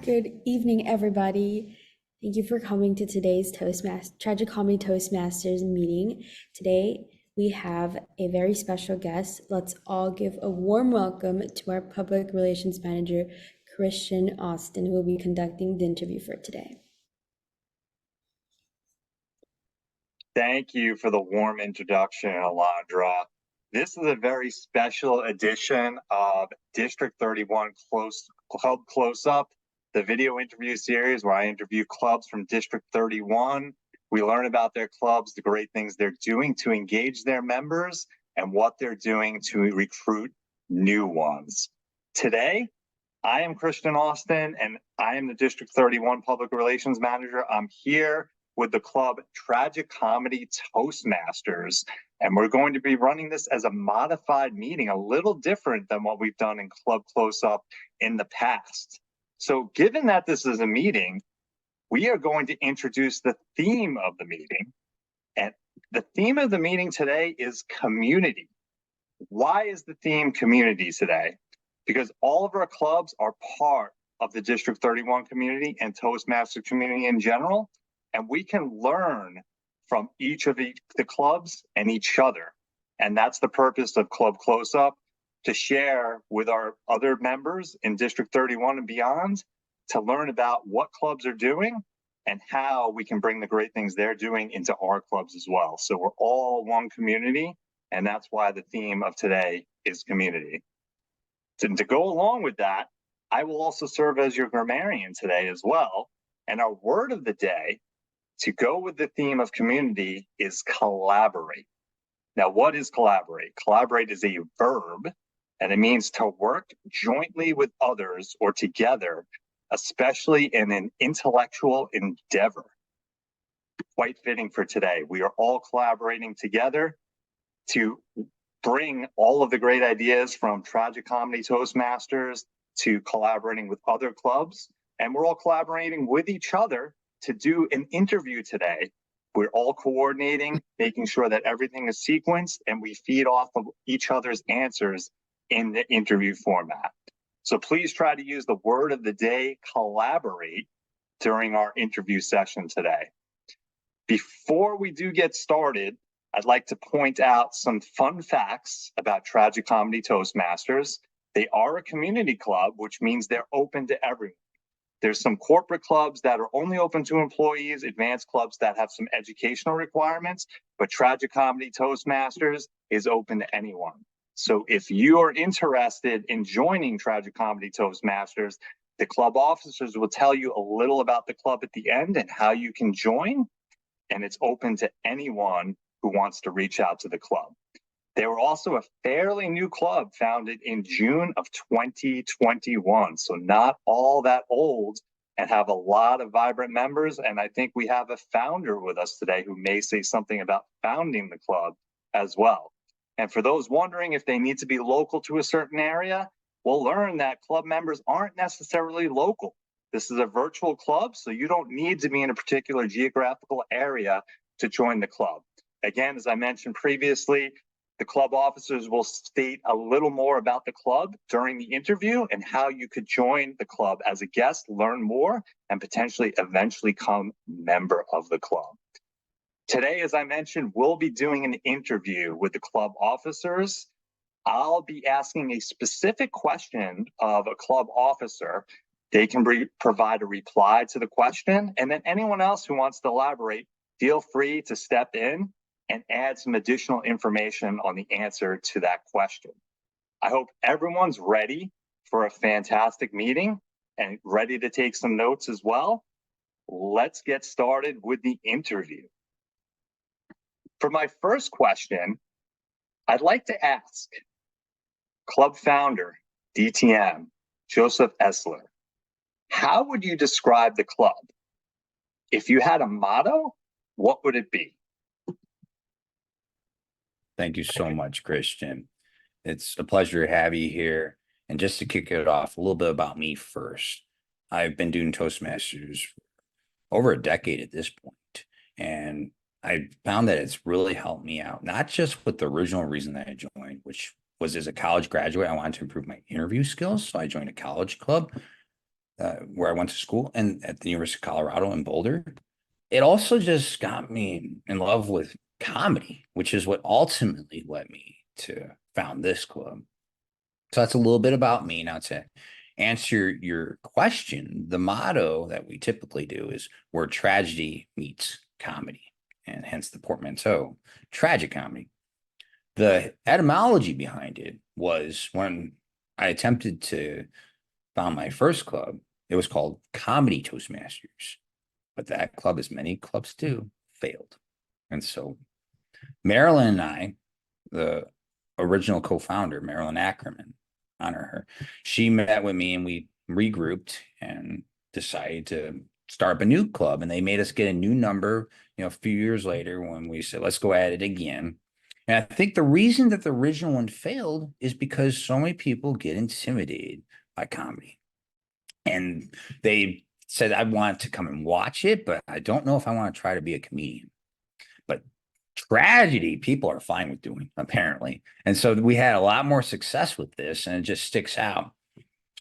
Good evening, everybody. Thank you for coming to today's Tragicomedy Toastmasters meeting. Today, we have a very special guest. Let's all give a warm welcome to our Public Relations Manager, Christian Austin, who will be conducting the interview for today. Thank you for the warm introduction, Alondra. This is a very special edition of District 31 Club Close-Up, the video interview series where I interview clubs from District 31. We learn about their clubs, the great things they're doing to engage their members, and what they're doing to recruit new ones. Today, I am Christian Austin, and I am the District 31 Public Relations Manager. I'm here with the club Tragicomedy Toastmasters, and we're going to be running this as a modified meeting, a little different than what we've done in Club Close-Up in the past. So given that this is a meeting, we are going to introduce the theme of the meeting. And the theme of the meeting today is community. Why is the theme community today? Because all of our clubs are part of the District 31 community and Toastmaster community in general, and we can learn from each of the clubs and each other. And that's the purpose of Club Close-Up, to share with our other members in District 31 and beyond, to learn about what clubs are doing and how we can bring the great things they're doing into our clubs as well. So we're all one community, and that's why the theme of today is community. To go along with that, I will also serve as your grammarian today as well. And our word of the day, to go with the theme of community, is collaborate. Now, what is collaborate? Collaborate is a verb, and it means to work jointly with others or together, especially in an intellectual endeavor. Quite fitting for today. We are all collaborating together to bring all of the great ideas from Tragicomedy Toastmasters to collaborating with other clubs. And we're all collaborating with each other to do an interview today. We're all coordinating, making sure that everything is sequenced, and we feed off of each other's answers in the interview format. So please try to use the word of the day, collaborate, during our interview session today. Before we do get started, I'd like to point out some fun facts about Tragicomedy Toastmasters. They are a community club, which means they're open to everyone. There's some corporate clubs that are only open to employees, advanced clubs that have some educational requirements, but Tragicomedy Toastmasters is open to anyone. So if you are interested in joining Tragicomedy Toastmasters, the club officers will tell you a little about the club at the end and how you can join, and it's open to anyone who wants to reach out to the club. They were also a fairly new club, founded in June of 2021, so not all that old, and have a lot of vibrant members. And I think we have a founder with us today who may say something about founding the club as well. And for those wondering if they need to be local to a certain area, we'll learn that club members aren't necessarily local. This is a virtual club, so you don't need to be in a particular geographical area to join the club. Again, as I mentioned previously, the club officers will state a little more about the club during the interview and how you could join the club as a guest, learn more, and potentially eventually become a member of the club. Today, as I mentioned, we'll be doing an interview with the club officers. I'll be asking a specific question of a club officer. They can provide a reply to the question, and then anyone else who wants to elaborate, feel free to step in and add some additional information on the answer to that question. I hope everyone's ready for a fantastic meeting and ready to take some notes as well. Let's get started with the interview. For my first question, I'd like to ask club founder, DTM, Joseph Essler, how would you describe the club? If you had a motto, what would it be? Thank you so much, Christian. It's a pleasure to have you here. And just to kick it off, a little bit about me first. I've been doing Toastmasters over a decade at this point, and I found that it's really helped me out, not just with the original reason that I joined, which was as a college graduate, I wanted to improve my interview skills. So I joined a college club, where I went to school and at the University of Colorado in Boulder. It also just got me in love with comedy, which is what ultimately led me to found this club. So that's a little bit about me. Now, to answer your question, the motto that we typically do is where tragedy meets comedy, and hence the portmanteau, tragicomedy. The etymology behind it was when I attempted to found my first club, it was called Comedy Toastmasters. But that club, as many clubs do, failed. And so Marilyn and I, the original co-founder, Marilyn Ackerman, honor her, she met with me and we regrouped and decided to start up a new club. And they made us get a new number, a few years later when we said, let's go at it again. And I think the reason that the original one failed is because so many people get intimidated by comedy. And they said, I want to come and watch it, but I don't know if I want to try to be a comedian. But tragedy, people are fine with doing, apparently. And so we had a lot more success with this, and it just sticks out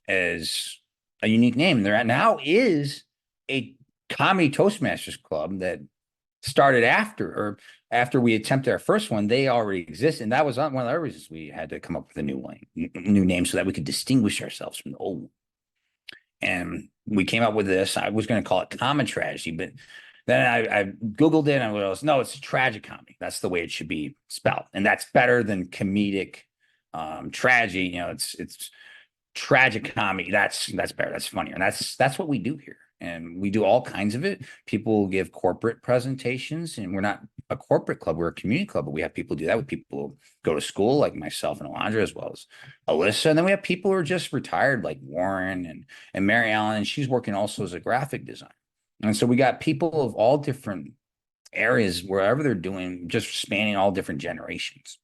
as a unique name. There now is a Comedy Toastmasters club that started after we attempted our first one. They already exist, and that was one of the reasons we had to come up with a new name so that we could distinguish ourselves from the old one. And we came up with this. I was going to call it common tragedy, but then I Googled it and I realized, no, it's tragic comedy. That's the way it should be spelled. And that's better than comedic tragedy. It's tragic comedy. That's better. That's funnier. And that's what we do here. And we do all kinds of it. People give corporate presentations, and we're not a corporate club, we're a community club, but we have people do that with people who go to school like myself and Alondra, as well as Alyssa. And then we have people who are just retired like Warren and Mary Ellen, and she's working also as a graphic designer. And so we got people of all different areas, wherever they're doing, just spanning all different generations.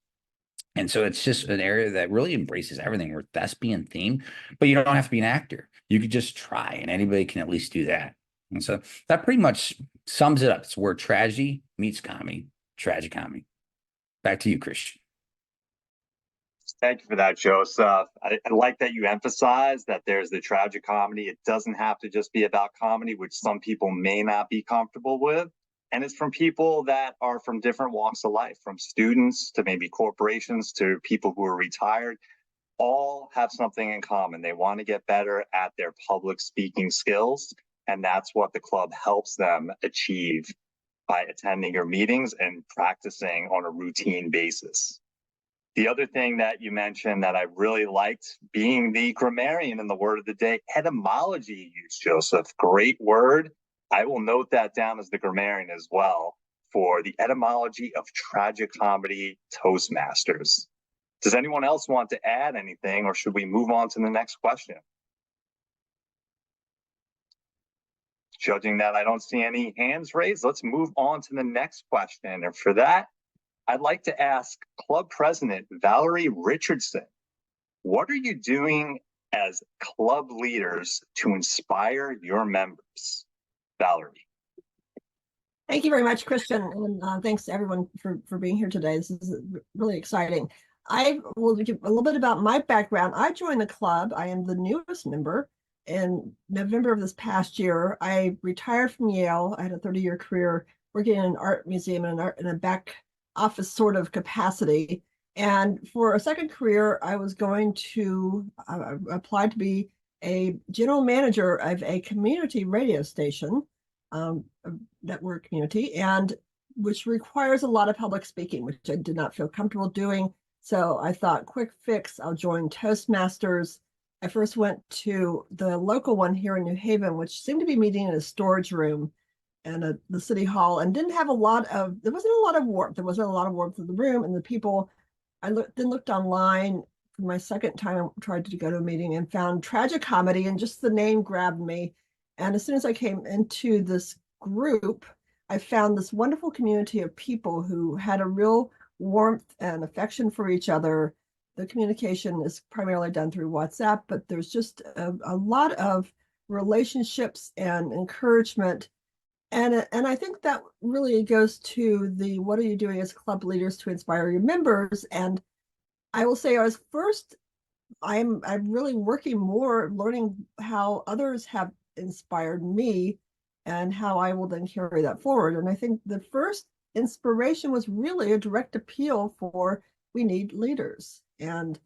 And so it's just an area that really embraces everything. We're thespian themed, but you don't have to be an actor. You could just try, and anybody can at least do that. And so that pretty much sums it up. It's where tragedy meets comedy, tragic comedy. Back to you, Christian. Thank you for that, Joseph. I like that you emphasize that there's the tragic comedy. It doesn't have to just be about comedy, which some people may not be comfortable with. And it's from people that are from different walks of life, from students to maybe corporations to people who are retired. All have something in common. They want to get better at their public speaking skills. And that's what the club helps them achieve by attending your meetings and practicing on a routine basis. The other thing that you mentioned that I really liked, being the grammarian in the word of the day, etymology use, Joseph. Great word. I will note that down as the grammarian as well for the etymology of Tragicomedy Toastmasters. Does anyone else want to add anything, or should we move on to the next question? Judging that I don't see any hands raised, let's move on to the next question. And for that, I'd like to ask Club President Valerie Richardson, what are you doing as club leaders to inspire your members? Valerie. Thank you very much, Christian, and thanks to everyone for being here today. This is really exciting. I will give a little bit about my background. I joined the club. I am the newest member. In November of this past year, I retired from Yale. I had a 30-year career working in an art museum and in a back office sort of capacity. And for a second career, I was going to apply to be a general manager of a community radio station, a network community, and which requires a lot of public speaking, which I did not feel comfortable doing. So I thought, quick fix, I'll join Toastmasters. I first went to the local one here in New Haven, which seemed to be meeting in a storage room and the city hall, and didn't have there wasn't a lot of warmth. There wasn't a lot of warmth in the room, and the people, then looked online for my second time. I tried to go to a meeting and found Tragicomedy, and just the name grabbed me. And as soon as I came into this group, I found this wonderful community of people who had a real warmth and affection for each other. The communication is primarily done through WhatsApp, but there's just a lot of relationships and encouragement. And I think that really goes to what are you doing as club leaders to inspire your members? And I will say I was first I'm really working more, learning how others have inspired me and how I will then carry that forward. And I think the first inspiration was really a direct appeal for we need leaders. And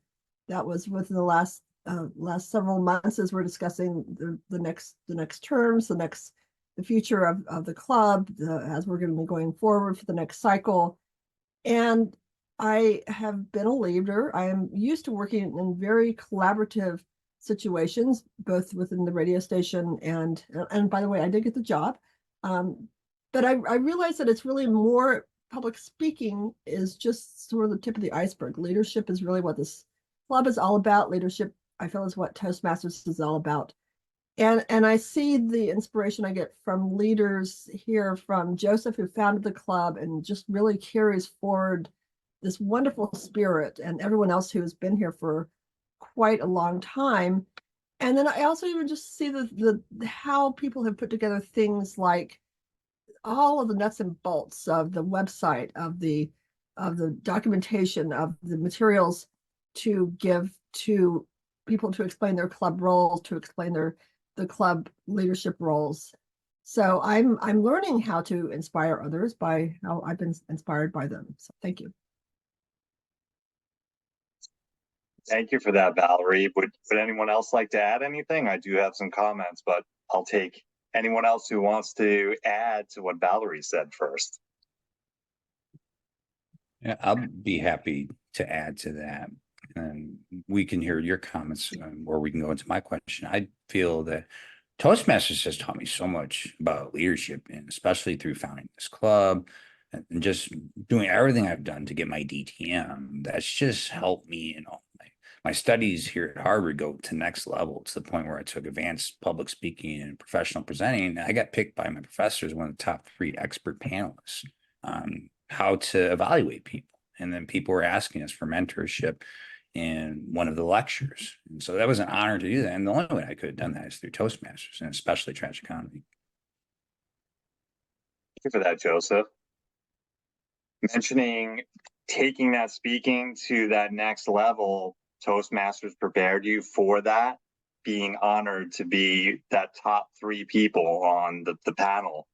that was within the last several months as we're discussing the next terms, the future of the club, as we're going to be going forward for the next cycle. And I have been a leader. I am used to working in very collaborative situations, both within the radio station and by the way, I did get the job. But I realized that it's really more public speaking is just sort of the tip of the iceberg. Leadership is really what this club is all about. Leadership, I feel, is what Toastmasters is all about. And I see the inspiration I get from leaders here, from Joseph, who founded the club and just really carries forward this wonderful spirit, and everyone else who has been here for quite a long time. And then I also even just see the how people have put together things like all of the nuts and bolts of the website, of the documentation, of the materials to give to people to explain their club roles, to explain the club leadership roles. So I'm learning how to inspire others by how I've been inspired by them. So thank you. Thank you for that, Valerie. Would anyone else like to add anything? I do have some comments, but I'll take anyone else who wants to add to what Valerie said first. Yeah, I'll be happy to add to that. And we can hear your comments, or we can go into my question. I feel that Toastmasters has taught me so much about leadership, and especially through founding this club and just doing everything I've done to get my DTM. That's just helped me in all my studies here at Harvard go to next level, to the point where I took advanced public speaking and professional presenting. I got picked by my professors, one of the top 3 expert panelists on how to evaluate people. And then people were asking us for mentorship in one of the lectures. And so that was an honor to do that. And the only way I could have done that is through Toastmasters, and especially Tragicomedy. Thank you for that, Joseph. Mentioning taking that speaking to that next level, Toastmasters prepared you for that, being honored to be that top 3 people on the panel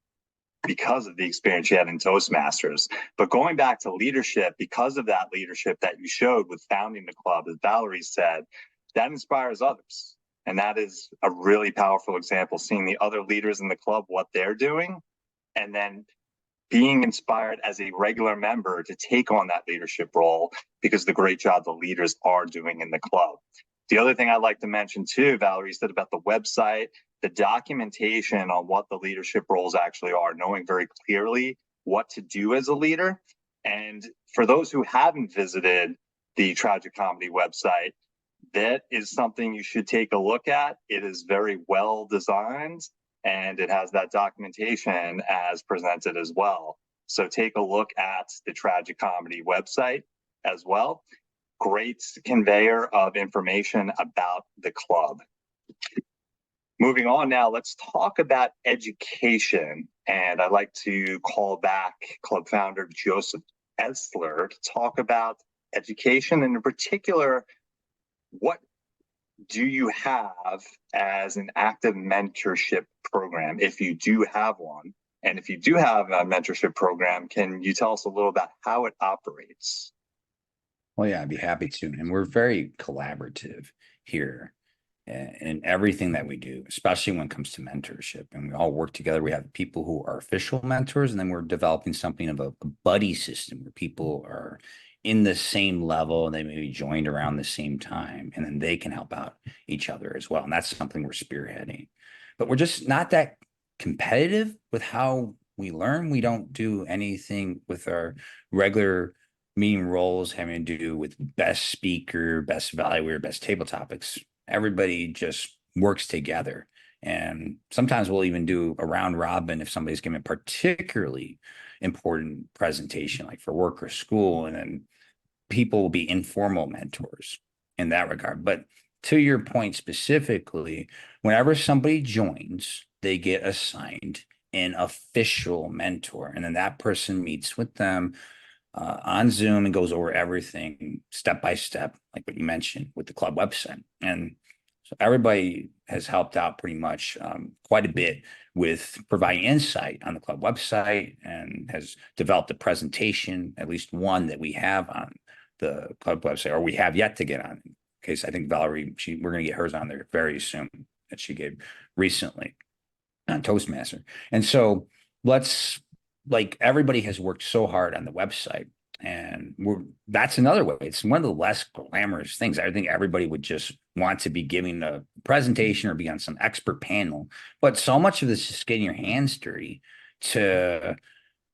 because of the experience you had in Toastmasters. But going back to leadership, because of that leadership that you showed with founding the club, as Valerie said, that inspires others. And that is a really powerful example, seeing the other leaders in the club, what they're doing, and then being inspired as a regular member to take on that leadership role because of the great job the leaders are doing in the club. The other thing I'd like to mention too, Valerie said about the website, the documentation on what the leadership roles actually are, knowing very clearly what to do as a leader. And for those who haven't visited the Tragicomedy website, that is something you should take a look at. It is very well designed, and it has that documentation as presented as well. So take a look at the Tragicomedy website as well. Great conveyor of information about the club. Moving on now, let's talk about education. And I'd like to call back club founder Joseph Esler to talk about education, and in particular, what do you have as an active mentorship program, if you do have one? And if you do have a mentorship program, can you tell us a little about how it operates? Well, yeah, I'd be happy to. And we're very collaborative here in everything that we do, especially when it comes to mentorship. And we all work together. We have people who are official mentors, and then we're developing something of a buddy system where people are in the same level and they may be joined around the same time, and then they can help out each other as well. And that's something we're spearheading. But we're just not that competitive with how we learn. We don't do anything with our regular meeting roles having to do with best speaker, best evaluator, best table topics. Everybody just works together. And sometimes we'll even do a round robin if somebody's giving a particularly important presentation, like for work or school, and then people will be informal mentors in that regard. But to your point specifically, whenever somebody joins, they get assigned an official mentor, and then that person meets with them on Zoom and goes over everything step by step, like what you mentioned with the club website. And so everybody has helped out pretty much quite a bit with providing insight on the club website, and has developed a presentation, at least one that we have on the club website, or we have yet to get on. In case I think Valerie, we're going to get hers on there very soon, that she gave recently on Toastmaster. And so like everybody has worked so hard on the website, and that's another way. It's one of the less glamorous things. I think everybody would just want to be giving a presentation or be on some expert panel, but so much of this is getting your hands dirty to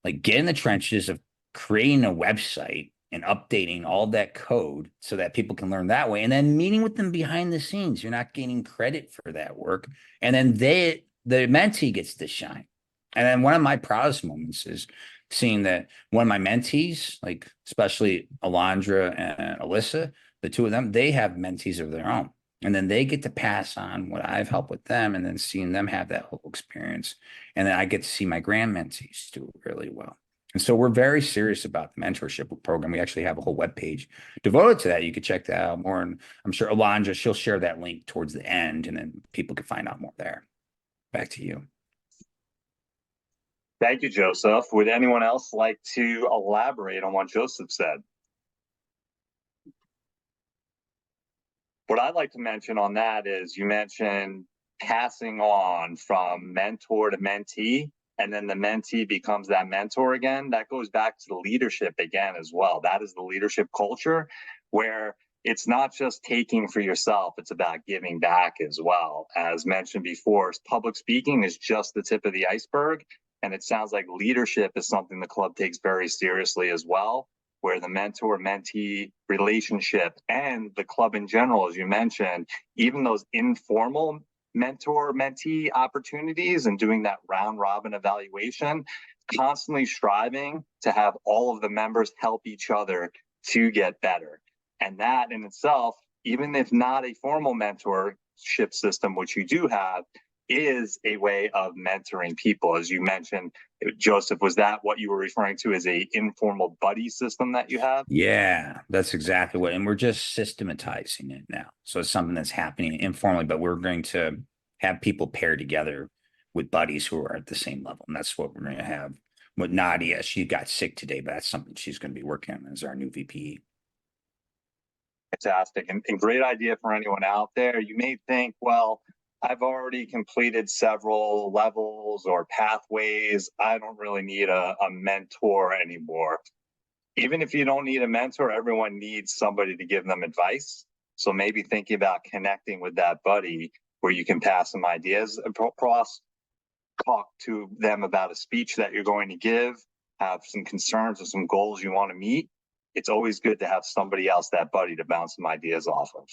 like get in the trenches of creating a website and updating all that code so that people can learn that way, and then meeting with them behind the scenes. You're not getting credit for that work, and then the mentee gets to shine. And then one of my proudest moments is seeing that one of my mentees, like especially Alondra and Alyssa, the two of them, they have mentees of their own. And then they get to pass on what I've helped with them, and then seeing them have that whole experience. And then I get to see my grand mentees do really well. And so we're very serious about the mentorship program. We actually have a whole webpage devoted to that. You could check that out more. And I'm sure Alondra, she'll share that link towards the end, and then people can find out more there. Back to you. Thank you, Joseph. Would anyone else like to elaborate on what Joseph said? What I'd like to mention on that is you mentioned passing on from mentor to mentee, and then the mentee becomes that mentor again. That goes back to the leadership again as well. That is the leadership culture, where it's not just taking for yourself, it's about giving back as well. As mentioned before, public speaking is just the tip of the iceberg. And it sounds like leadership is something the club takes very seriously as well, where the mentor-mentee relationship and the club in general, as you mentioned, even those informal mentor-mentee opportunities and doing that round-robin evaluation, constantly striving to have all of the members help each other to get better. And that in itself, even if not a formal mentorship system, which you do have, is a way of mentoring people. As you mentioned, Joseph, was that what you were referring to as a informal buddy system that you have? Yeah, that's exactly what, and we're just systematizing it now. So it's something that's happening informally, but we're going to have people paired together with buddies who are at the same level. And that's what we're going to have with Nadia. She got sick today, but that's something she's going to be working on as our new VP. Fantastic. And great idea for anyone out there. You may think, well, I've already completed several levels or pathways. I don't really need a mentor anymore. Even if you don't need a mentor, everyone needs somebody to give them advice. So maybe thinking about connecting with that buddy where you can pass some ideas across, talk to them about a speech that you're going to give, have some concerns or some goals you want to meet. It's always good to have somebody else, that buddy, to bounce some ideas off of.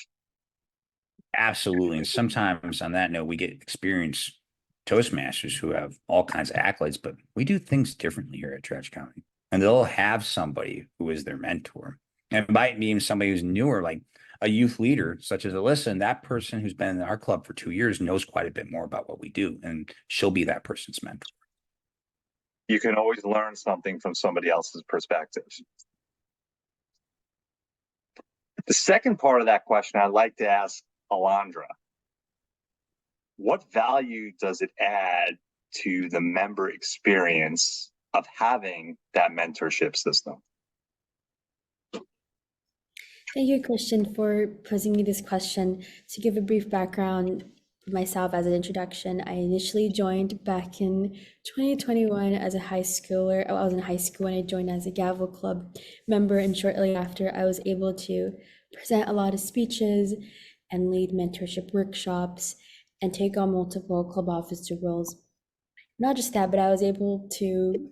Absolutely. And sometimes on that note, we get experienced Toastmasters who have all kinds of accolades, but we do things differently here at Tragicomedy. And they'll have somebody who is their mentor. And it might be even somebody who's newer, like a youth leader, such as Alyssa. And that person who's been in our club for 2 years knows quite a bit more about what we do. And she'll be that person's mentor. You can always learn something from somebody else's perspective. The second part of that question I'd like to ask Alondra. What value does it add to the member experience of having that mentorship system? Thank you, Christian, for posing me this question. To give a brief background of myself as an introduction, I initially joined back in 2021 as a high schooler. I was in high school when I joined as a Gavel Club member, and shortly after, I was able to present a lot of speeches and lead mentorship workshops and take on multiple club officer roles. Not just that, but I was able to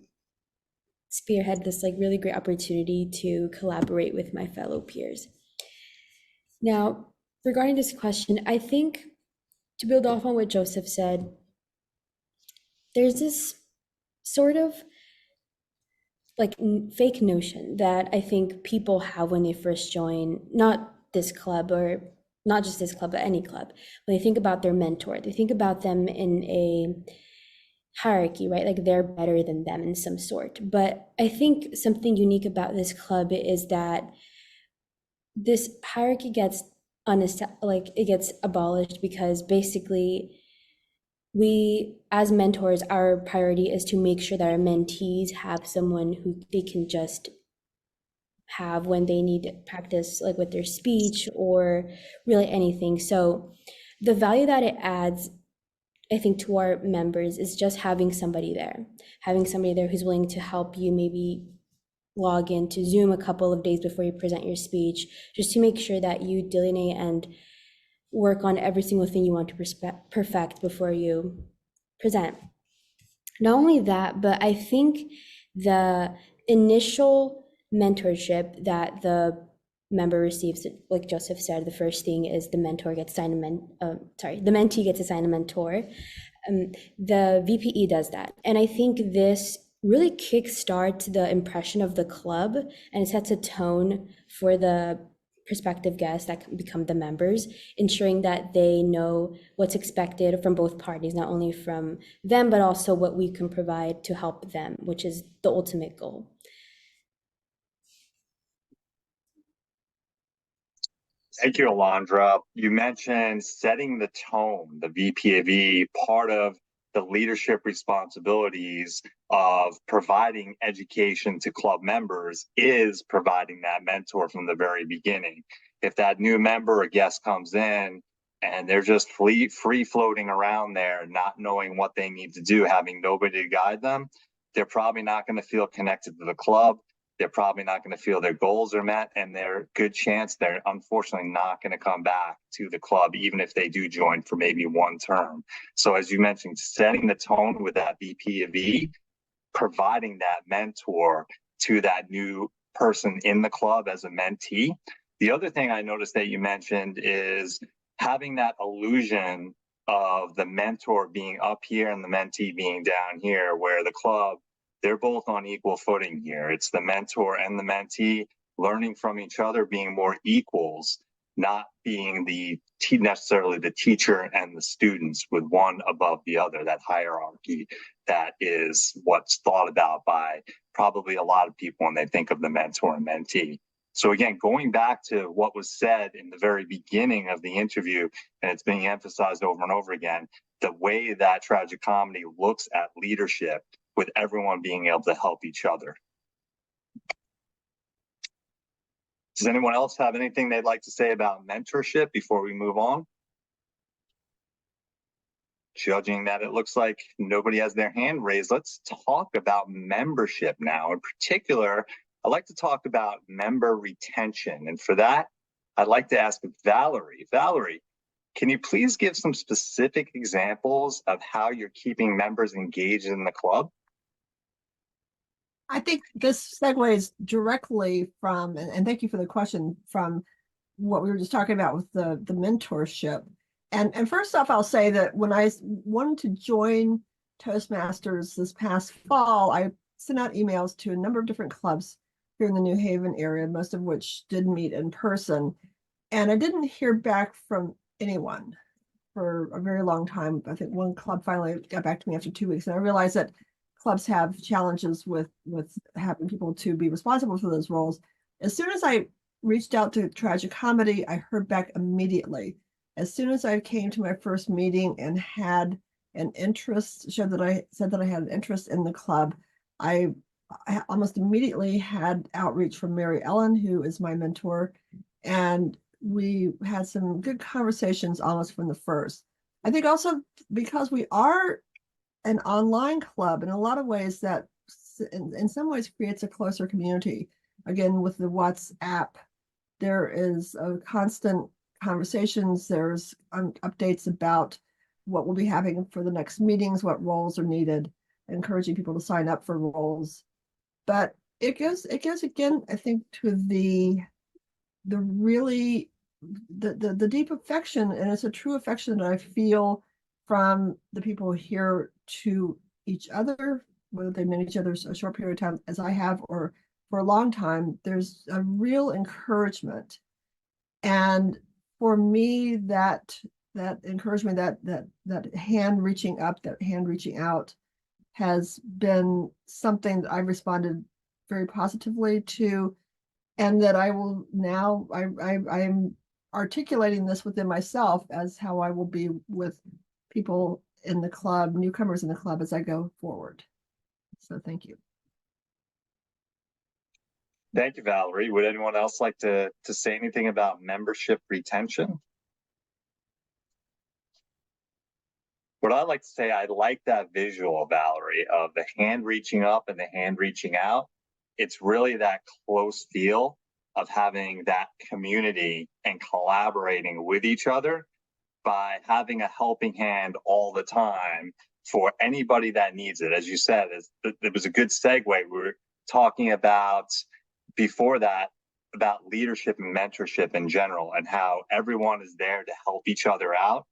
spearhead this really great opportunity to collaborate with my fellow peers. Now, regarding this question, I think to build off on what Joseph said, there's this sort of fake notion that I think people have when they first join, not this club, or not just this club, but any club. When they think about their mentor, they think about them in hierarchy, right? Like they're better than them in some sort. But I think something unique about this club is that this hierarchy gets like it gets abolished, because basically we as mentors, our priority is to make sure that our mentees have someone who they can just have when they need practice, like with their speech or really anything. So the value that it adds, I think, to our members is just having somebody there who's willing to help you, maybe log into Zoom a couple of days before you present your speech, just to make sure that you delineate and work on every single thing you want to perfect before you present. Not only that, but I think the initial mentorship that the member receives, like Joseph said, the first thing is the mentee gets assigned a mentor. The VPE does that. And I think this really kickstarts the impression of the club, and it sets a tone for the prospective guests that can become the members, ensuring that they know what's expected from both parties, not only from them, but also what we can provide to help them, which is the ultimate goal. Thank you, Alondra. You mentioned setting the tone, the VPAV, part of the leadership responsibilities of providing education to club members is providing that mentor from the very beginning. If that new member or guest comes in and they're just free floating around there, not knowing what they need to do, having nobody to guide them, they're probably not going to feel connected to the club. They're probably not going to feel their goals are met, and there's a good chance they're unfortunately not going to come back to the club, even if they do join for maybe one term. So as you mentioned, setting the tone with that VP of E, providing that mentor to that new person in the club as a mentee. The other thing I noticed that you mentioned is having that illusion of the mentor being up here and the mentee being down here, where the club, they're both on equal footing here. It's the mentor and the mentee learning from each other, being more equals, not being necessarily the teacher and the students with one above the other, that hierarchy that is what's thought about by probably a lot of people when they think of the mentor and mentee. So again, going back to what was said in the very beginning of the interview, and it's being emphasized over and over again, the way that Tragicomedy looks at leadership, with everyone being able to help each other. Does anyone else have anything they'd like to say about mentorship before we move on? Judging that it looks like nobody has their hand raised, let's talk about membership now. In particular, I'd like to talk about member retention. And for that, I'd like to ask Valerie. Valerie, can you please give some specific examples of how you're keeping members engaged in the club? I think this segues directly from, and thank you for the question, from what we were just talking about with the mentorship. And first off, I'll say that when I wanted to join Toastmasters this past fall, I sent out emails to a number of different clubs here in the New Haven area, most of which did meet in person. And I didn't hear back from anyone for a very long time. I think one club finally got back to me after 2 weeks, and I realized that clubs have challenges with having people to be responsible for those roles. As soon as I reached out to Tragicomedy, I heard back immediately. As soon as I came to my first meeting and had an interest, said that I had an interest in the club, I almost immediately had outreach from Mary Ellen, who is my mentor, and we had some good conversations almost from the first. I think also because we are an online club in a lot of ways, that in some ways creates a closer community. Again, with the WhatsApp, there is a constant conversations. There's updates about what will be happening for the next meetings, what roles are needed, encouraging people to sign up for roles. But it goes again, I think, to the really the deep affection, and it's a true affection that I feel from the people here to each other, whether they've known each other a short period of time as I have, or for a long time. There's a real encouragement. And for me, that encouragement, that hand reaching up, that hand reaching out, has been something that I've responded very positively to, and that I will now, I am articulating this within myself as how I will be with people in the club, newcomers in the club, as I go forward. So thank you. Thank you, Valerie. Would anyone else like to say anything about membership retention? What I like to say, I like that visual, Valerie, of the hand reaching up and the hand reaching out. It's really that close feel of having that community and collaborating with each other by having a helping hand all the time for anybody that needs it. As you said, it was a good segue. We were talking about before that about leadership and mentorship in general and how everyone is there to help each other out.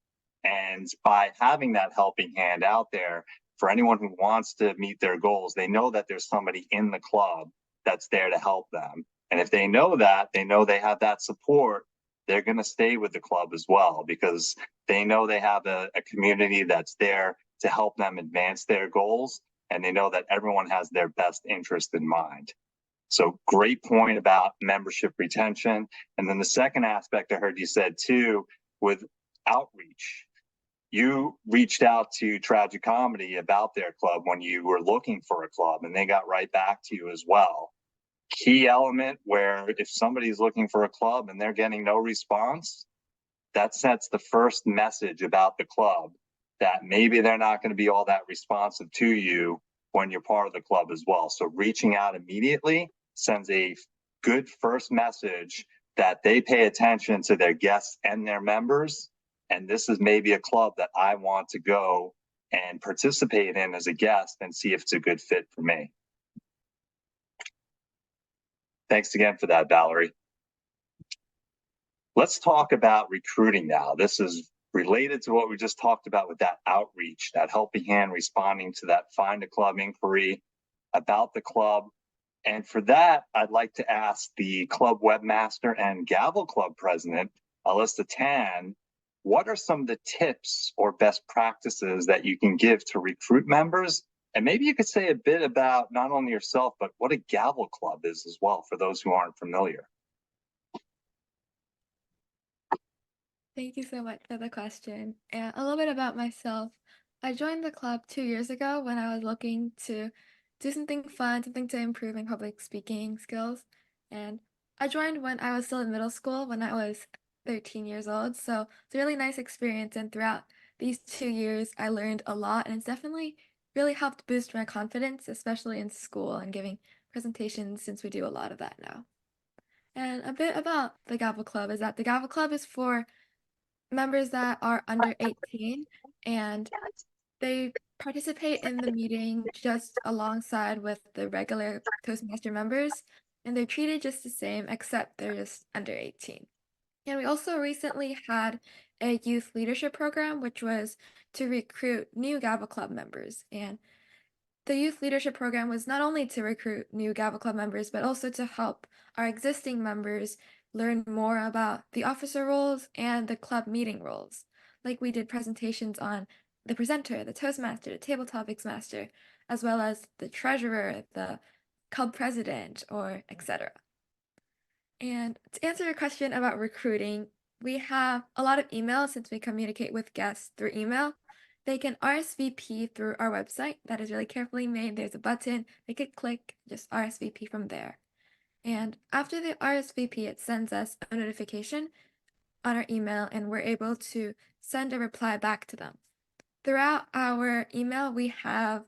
And by having that helping hand out there for anyone who wants to meet their goals, they know that there's somebody in the club that's there to help them. And if they know that, they know they have that support, they're going to stay with the club as well, because they know they have a community that's there to help them advance their goals. And they know that everyone has their best interest in mind. So great point about membership retention. And then the second aspect I heard you said too, with outreach. You reached out to Tragicomedy about their club when you were looking for a club, and they got right back to you as well. Key element where if somebody's looking for a club and they're getting no response, that sets the first message about the club that maybe they're not going to be all that responsive to you when you're part of the club as well. So reaching out immediately sends a good first message that they pay attention to their guests and their members. And this is maybe a club that I want to go and participate in as a guest and see if it's a good fit for me. Thanks again for that, Valerie. Let's talk about recruiting now. This is related to what we just talked about with that outreach, that helping hand responding to that find a club inquiry about the club. And for that, I'd like to ask the club webmaster and Gavel Club president, Alyssa Tan, what are some of the tips or best practices that you can give to recruit members? And maybe you could say a bit about not only yourself, but what a Gavel Club is as well, for those who aren't familiar. Thank you so much for the question. And a little bit about myself. I joined the club 2 years ago when I was looking to do something fun, something to improve my public speaking skills. And I joined when I was still in middle school, when I was 13 years old. So it's a really nice experience. And throughout these 2 years, I learned a lot. And it's definitely really helped boost my confidence, especially in school and giving presentations, since we do a lot of that now. And a bit about the Gavel Club is that the Gavel Club is for members that are under 18, and they participate in the meeting just alongside with the regular Toastmaster members, and they're treated just the same except they're just under 18. And we also recently had a youth leadership program, which was to recruit new Gavel Club members. And the youth leadership program was not only to recruit new Gavel Club members, but also to help our existing members learn more about the officer roles and the club meeting roles. Like we did presentations on the presenter, the Toastmaster, the table topics master, as well as the treasurer, the club president, or etc. And to answer your question about recruiting, we have a lot of emails since we communicate with guests through email. They can RSVP through our website. That is really carefully made. There's a button. They could click, just RSVP from there. And after the RSVP, it sends us a notification on our email, and we're able to send a reply back to them. Throughout our email, we have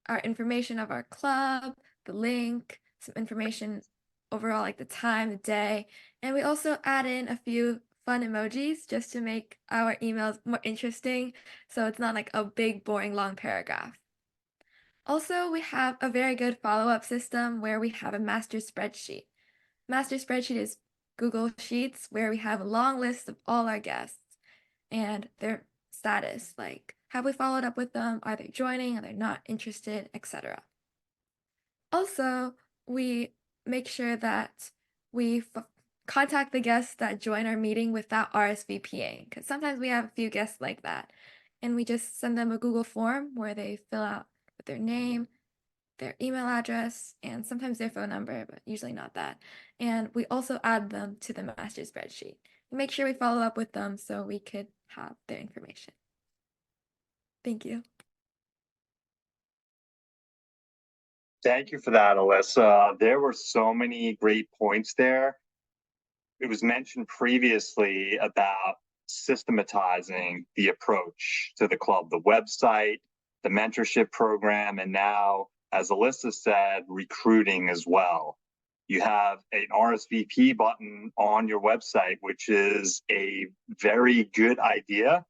our information of our club, the link, some information overall, like the time, the day, and we also add in a few fun emojis just to make our emails more interesting, so it's not like a big, boring, long paragraph. Also, we have a very good follow-up system where we have a master spreadsheet. Master spreadsheet is Google Sheets where we have a long list of all our guests and their status, like have we followed up with them, are they joining, are they not interested, etc. Also, we make sure that we contact the guests that join our meeting without RSVPing, because sometimes we have a few guests like that, and we just send them a Google form where they fill out their name, their email address, and sometimes their phone number, but usually not that. And we also add them to the master spreadsheet. We make sure we follow up with them so we could have their information. Thank you. Thank you for that, Alyssa. There were so many great points there. It was mentioned previously about systematizing the approach to the club, the website, the mentorship program, and now, as Alyssa said, recruiting as well. You have an RSVP button on your website, which is a very good idea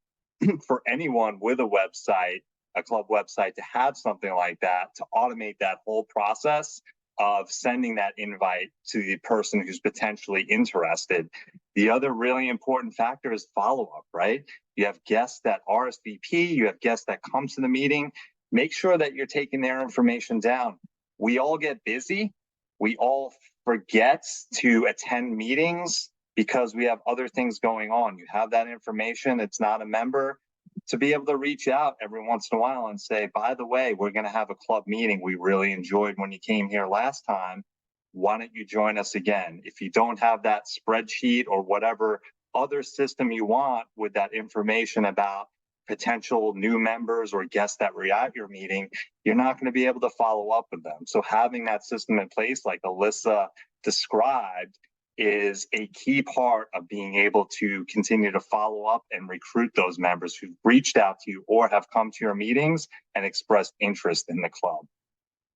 for anyone with a website, a club website, to have something like that, to automate that whole process of sending that invite to the person who's potentially interested. The other really important factor is follow-up, right? You have guests that RSVP, you have guests that come to the meeting. Make sure that you're taking their information down. We all get busy. We all forget to attend meetings because we have other things going on. You have that information, it's not a member, to be able to reach out every once in a while and say, by the way, we're going to have a club meeting. We really enjoyed when you came here last time. Why don't you join us again? If you don't have that spreadsheet or whatever other system you want with that information about potential new members or guests that were at your meeting, you're not going to be able to follow up with them. So having that system in place, like Alyssa described, is a key part of being able to continue to follow up and recruit those members who've reached out to you or have come to your meetings and expressed interest in the club.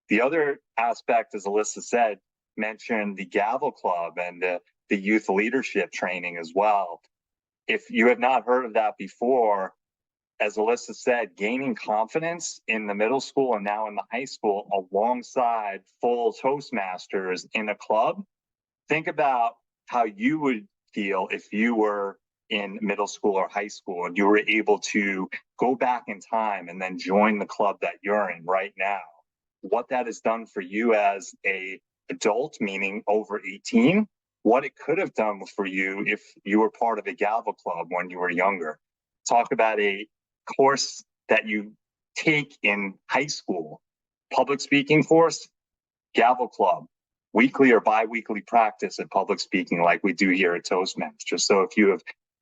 The other aspect, as Alyssa said, mentioned the Gavel Club and the youth leadership training as well. If you have not heard of that before, as Alyssa said, gaining confidence in the middle school and now in the high school alongside full Toastmasters in a club. Think about how you would feel if you were in middle school or high school and you were able to go back in time and then join the club that you're in right now. What that has done for you as an adult, meaning over 18, what it could have done for you if you were part of a Gavel Club when you were younger. Talk about a course that you take in high school, public speaking course, Gavel Club, weekly or bi-weekly practice at public speaking like we do here at Toastmasters. So if you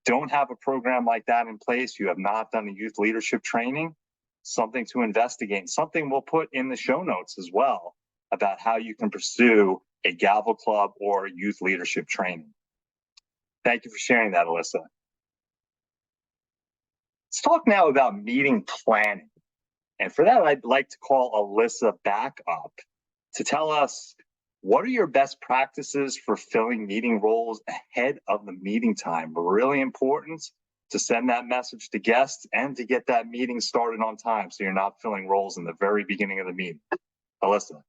don't have a program like that in place, you have not done a youth leadership training, something to investigate, something we'll put in the show notes as well about how you can pursue a Gavel Club or youth leadership training. Thank you for sharing that, Alyssa. Let's talk now about meeting planning. And for that, I'd like to call Alyssa back up to tell us, what are your best practices for filling meeting roles ahead of the meeting time? Really important to send that message to guests and to get that meeting started on time so you're not filling roles in the very beginning of the meeting. Alyssa.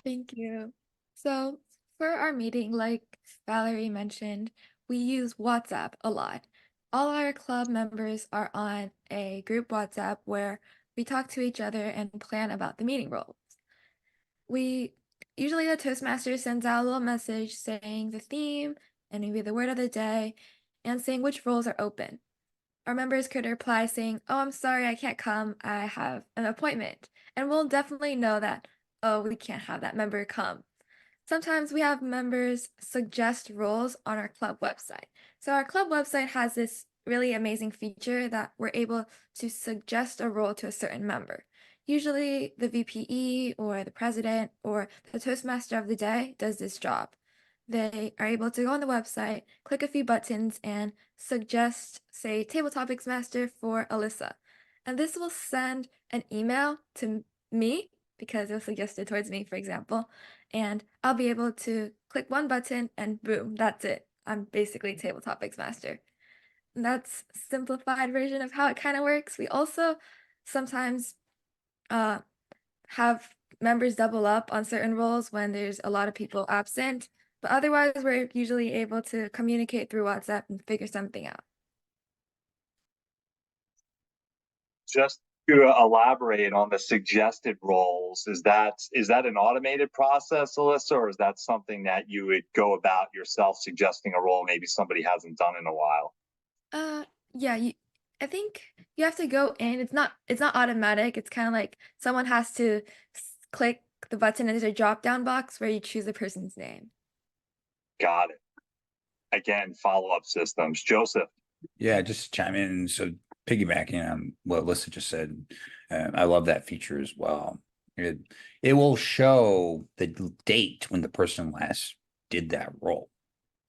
Thank you. So for our meeting, like Valerie mentioned, we use WhatsApp a lot. All our club members are on a group WhatsApp where we talk to each other and plan about the meeting roles. Usually the Toastmaster sends out a little message saying the theme and maybe the word of the day and saying which roles are open. Our members could reply saying, "Oh, I'm sorry, I can't come. I have an appointment." And we'll definitely know that, oh, we can't have that member come. Sometimes we have members suggest roles on our club website. So our club website has this really amazing feature that we're able to suggest a role to a certain member. Usually the VPE or the president or the Toastmaster of the day does this job. They are able to go on the website, click a few buttons, and suggest, say, Table Topics Master for Alyssa. And this will send an email to me, because it was suggested towards me, for example, and I'll be able to click one button and boom, that's it. I'm basically Table Topics Master. And that's a simplified version of how it kind of works. We also sometimes have members double up on certain roles when there's a lot of people absent, but otherwise we're usually able to communicate through WhatsApp and figure something out. Just to elaborate on the suggested roles, is that an automated process, Alyssa, or is that something that you would go about yourself suggesting a role maybe somebody hasn't done in a while? Yeah, I think you have to go in. It's not automatic. It's kind of like someone has to click the button and there's a drop down box where you choose the person's name. Got it. Again, follow-up systems. Joseph. Yeah, just chime in. So piggybacking on what Alyssa just said, I love that feature as well. It will show the date when the person last did that role,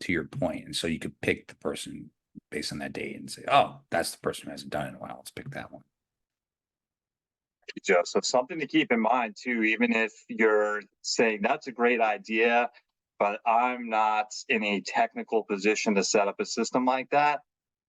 to your point. And so you could pick the person based on that date and say, oh, that's the person who hasn't done it in a while. Let's pick that one. Joseph, something to keep in mind too, even if you're saying that's a great idea, but I'm not in a technical position to set up a system like that.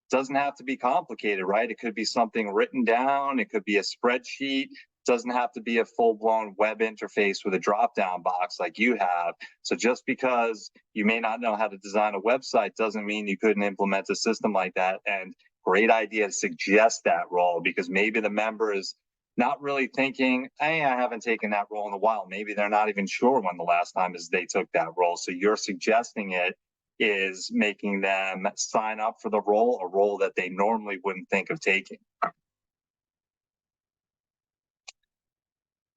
Doesn't have to be complicated, right? It could be something written down. It could be a spreadsheet. Doesn't have to be a full-blown web interface with a drop-down box like you have. So just because you may not know how to design a website doesn't mean you couldn't implement a system like that. And great idea to suggest that role, because maybe the member is not really thinking, hey, I haven't taken that role in a while. Maybe they're not even sure when the last time is they took that role. So you're suggesting it is making them sign up for the role, a role that they normally wouldn't think of taking.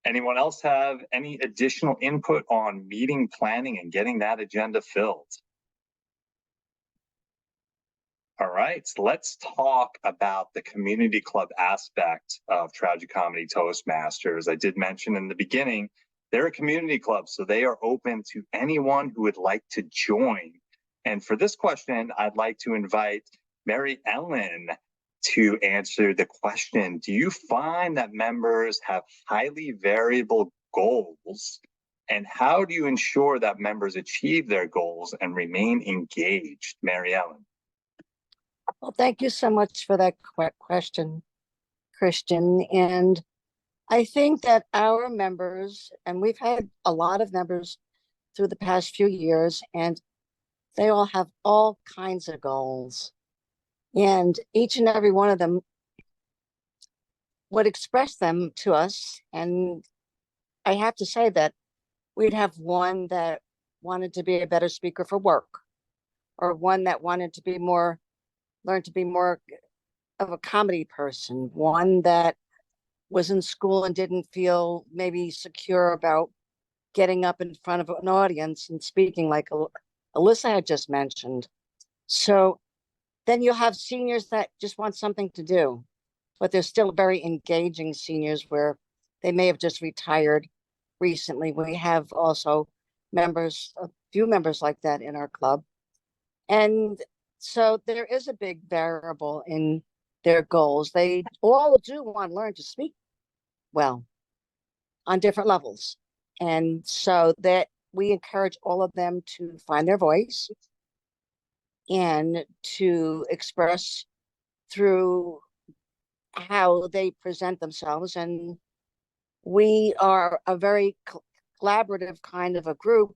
Anyone else have any additional input on meeting planning and getting that agenda filled? All right, so let's talk about the community club aspect of Tragicomedy Toastmasters. I did mention in the beginning, they're a community club, so they are open to anyone who would like to join. And for this question, I'd like to invite Mary Ellen to answer the question, do you find that members have highly variable goals? And how do you ensure that members achieve their goals and remain engaged? Mary Ellen. Well, thank you so much for that question, Christian. And I think that our members, and we've had a lot of members through the past few years, and they all have all kinds of goals. And each and every one of them would express them to us. And I have to say that we'd have one that wanted to be a better speaker for work, or one that wanted to be more, learn to be more of a comedy person, one that was in school and didn't feel maybe secure about getting up in front of an audience and speaking, like Alyssa had just mentioned. So then you'll have seniors that just want something to do, but they're still very engaging seniors where they may have just retired recently. We have also members, a few members like that in our club. And so there is a big variable in their goals. They all do want to learn to speak well on different levels. And so that we encourage all of them to find their voice and to express through how they present themselves. And we are a very collaborative kind of a group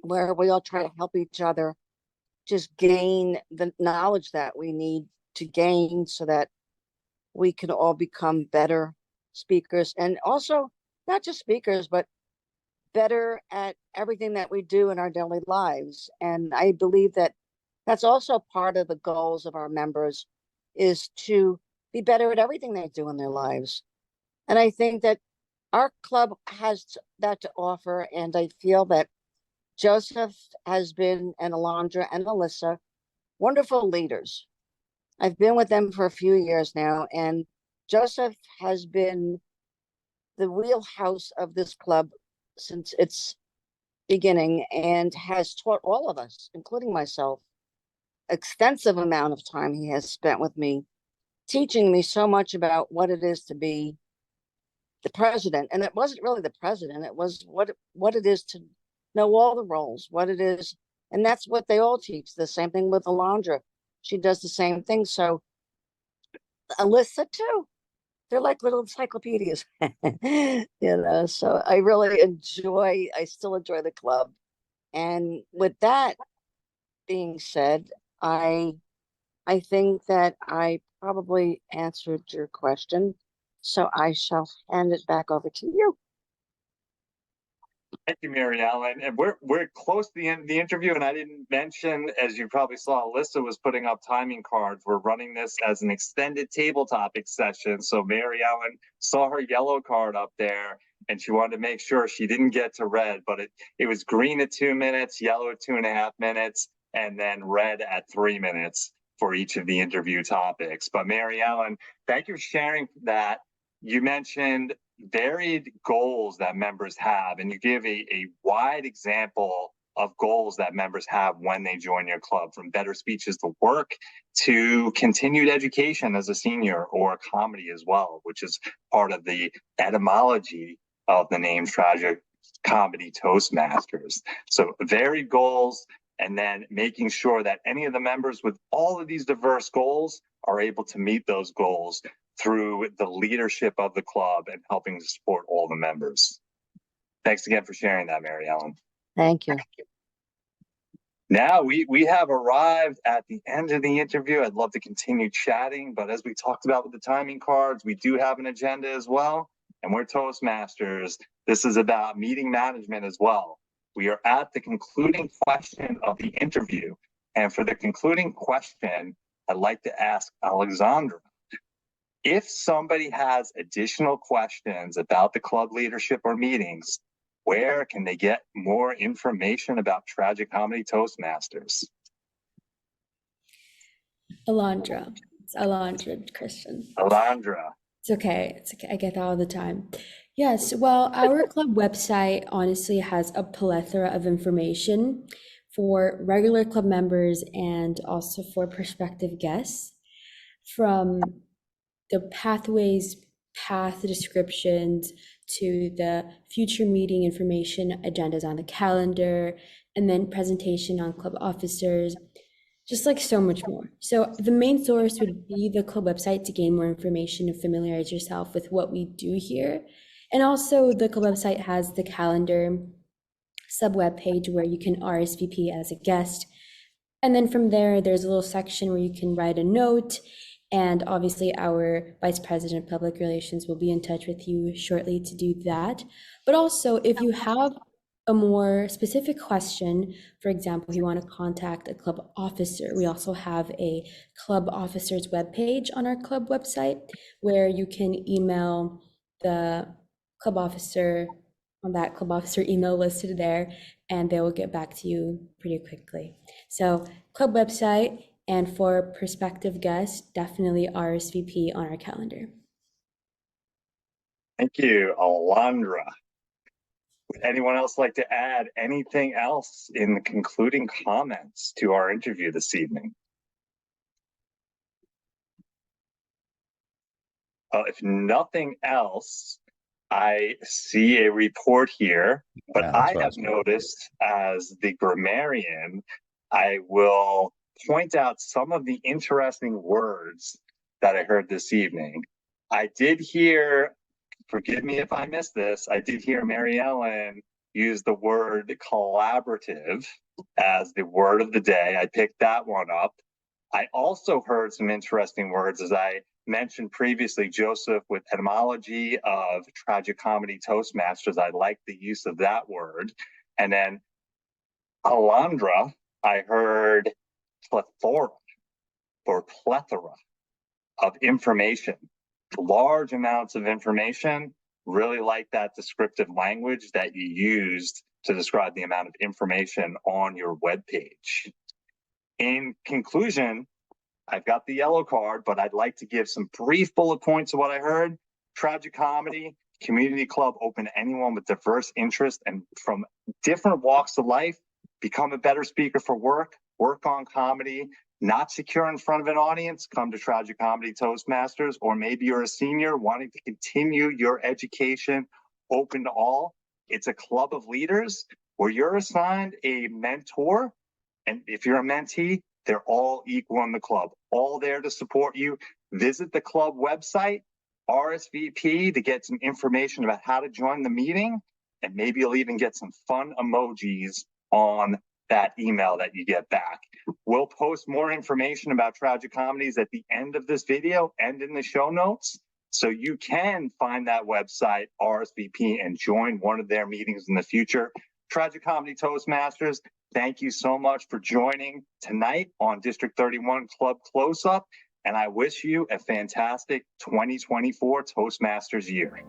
where we all try to help each other just gain the knowledge that we need to gain so that we can all become better speakers, and also not just speakers, but better at everything that we do in our daily lives. And I believe that that's also part of the goals of our members, is to be better at everything they do in their lives. And I think that our club has that to offer. And I feel that Joseph has been, and Alondra and Alyssa, wonderful leaders. I've been with them for a few years now, and Joseph has been the wheelhouse of this club since its beginning and has taught all of us, including myself, extensive amount of time he has spent with me, teaching me so much about what it is to be the president. And it wasn't really the president, it was what it is to know all the roles, what it is. And that's what they all teach. The same thing with Alondra. She does the same thing. So Alyssa too. They're like little encyclopedias, so I still enjoy the club. And with that being said, I think that I probably answered your question. So I shall hand it back over to you. Thank you, Mary Ellen. And we're close to the end of the interview, and I didn't mention, as you probably saw, Alyssa was putting up timing cards. We're running this as an extended table topic session. So Mary Ellen saw her yellow card up there, and she wanted to make sure she didn't get to red, but it was green at 2 minutes, yellow at 2.5 minutes, and then red at 3 minutes for each of the interview topics. But Mary Ellen, thank you for sharing that. You mentioned varied goals that members have, and you give a wide example of goals that members have when they join your club, from better speeches to work to continued education as a senior, or comedy as well, which is part of the etymology of the name Tragicomedy Toastmasters. So varied goals, and then making sure that any of the members with all of these diverse goals are able to meet those goals through the leadership of the club and helping to support all the members. Thanks again for sharing that, Mary Ellen. Thank you. Now we have arrived at the end of the interview. I'd love to continue chatting, but as we talked about with the timing cards, we do have an agenda as well, and we're Toastmasters. This is about meeting management as well. We are at the concluding question of the interview, and for the concluding question, I'd like to ask Alexandra, if somebody has additional questions about the club leadership or meetings, where can they get more information about Tragicomedy Toastmasters? Alondra. It's Alondra, Christian. Alondra. It's okay. It's okay. I get that all the time. Yes. Well, our club website honestly has a plethora of information for regular club members and also for prospective guests, from the pathways, path descriptions, to the future meeting information, agendas on the calendar, and then presentation on club officers, just like so much more. So the main source would be the club website to gain more information and familiarize yourself with what we do here. And also the club website has the calendar sub-web page where you can RSVP as a guest. And then from there, there's a little section where you can write a note. And obviously our Vice President of Public Relations will be in touch with you shortly to do that. But also, if you have a more specific question, for example, if you want to contact a club officer, we also have a club officers webpage on our club website where you can email the club officer on that club officer email listed there, and they will get back to you pretty quickly. So club website, and for prospective guests, definitely RSVP on our calendar. Thank you, Alondra. Would anyone else like to add anything else in the concluding comments to our interview this evening? If nothing else, I see a report here, but I have noticed, as the grammarian, I will point out some of the interesting words that I heard this evening. I did hear, forgive me if I missed this, I did hear Mary Ellen use the word collaborative as the word of the day. I picked that one up. I also heard some interesting words, as I mentioned previously, Joseph, with etymology of Tragicomedy Toastmasters. I like the use of that word. And then Alondra, I heard plethora or plethora of information, large amounts of information. Really like that descriptive language that you used to describe the amount of information on your webpage. In conclusion, I've got the yellow card, but I'd like to give some brief bullet points of what I heard. Tragicomedy community club, open to anyone with diverse interests and from different walks of life. Become a better speaker for work, work on comedy, not secure in front of an audience, come to Tragicomedy Toastmasters, or maybe you're a senior wanting to continue your education, open to all. It's a club of leaders where you're assigned a mentor, and if you're a mentee, they're all equal in the club, all there to support you. Visit the club website, RSVP to get some information about how to join the meeting, and maybe you'll even get some fun emojis on that email that you get back. We'll post more information about Tragicomedies at the end of this video and in the show notes. So you can find that website, RSVP, and join one of their meetings in the future. Tragicomedy Toastmasters, thank you so much for joining tonight on District 31 Club Close Up, and I wish you a fantastic 2024 Toastmasters year.